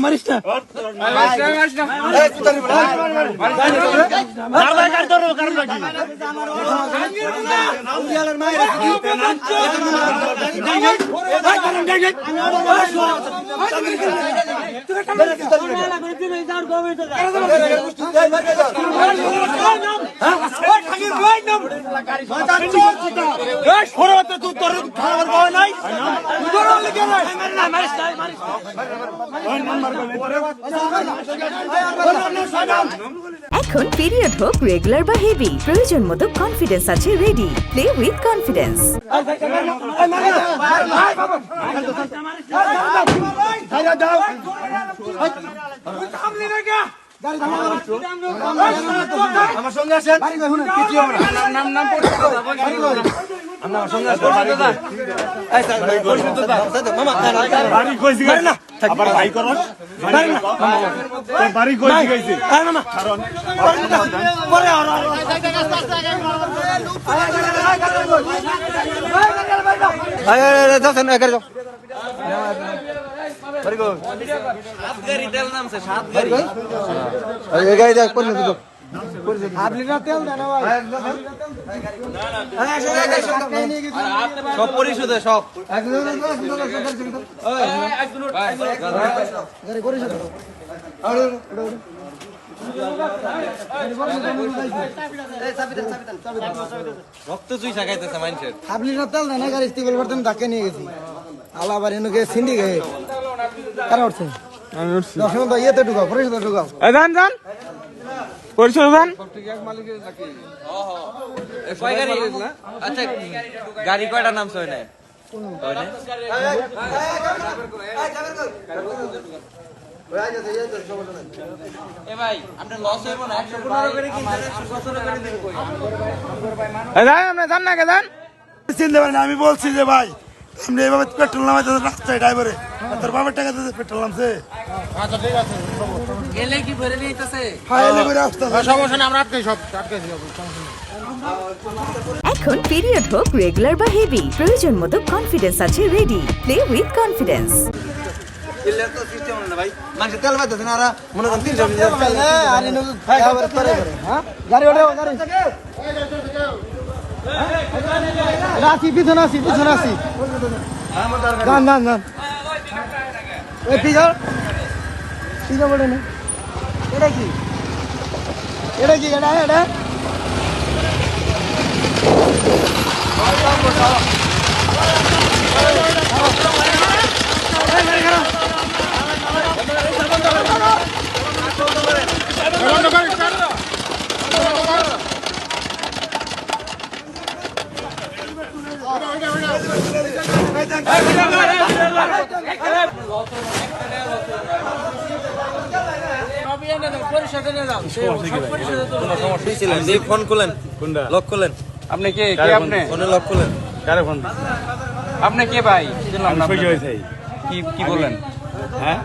মারিস না এখন পিরিয়ড হোক রেগুলার বা হেভি, প্রয়োজন মতো কনফিডেন্স আছে রেডি। Play with confidence. আমার সঙ্গে আসেন কিছু হবে না। নাম আমার সঙ্গে আসেন মামা বাড়ি কইছি না আবার ভাই করো বাড়ি কইছি গাইছে মামা কারণ পরে আরে যাও না করে যাও বাড়ি গো সাত গাড়ি তেল নামছে সাত গাড়ি এই গাড়ি দেখ কোন দিকে হাফ লিটার তেল দেন ভাই সব পরিশোধে সব রক্ত চুই সাকাইতেছে মানুষের হাফ লিটার তেল দেন গাড়ি স্টিবল করতেন ধাক্কা নিয়ে গেছি আলাবার এনুকে সিন্ডি গে কারা উঠছে আমি উঠছি দশম তো ইয়েতে ঢুকাও পরিশোধে ঢুকাও যান যান পরিশোধ যান কয় গাড়ি না আচ্ছা গাড়ি কয়টা নামছে হয় না এ ভাই আপনি লস হইব না 115 করে কিনতে 117 করে দিন কই যান আপনি যান না কে যান চিনতে পারেন আমি বলছি যে ভাই আপনি এইভাবে পেট্রোল নামাইতে রাস্তায় ড্রাইভারে তোর বাবার টাকা দিতে পেট্রোল নামছে আচ্ছা ঠিক আছে এলে কি ভরে নিতেছে হ্যাঁ এলে ভরে আসতেছে সমস্যা না আমরা আটকাই যাব এখন পিরিয়ড হোক রেগুলার বা হেভি, প্রয়োজন মতো কনফিডেন্স আছে ready. Play with confidence. Killer তো সিস্টেম না ভাই মানে তেল বাতাছে না মনে করেন 300 তেল আনি নো আবার করে হ্যাঁ গাড়ি ওঠো গাড়ি রাসি পিছনে আসি গান এই পিছর বলে না এটা কি এটা ফোন খুলেন লক খুলেন আপনি কে আপনি ফোনে লক খুলেন কারে ফোন আপনি কে ভাই কি বলেন হ্যাঁ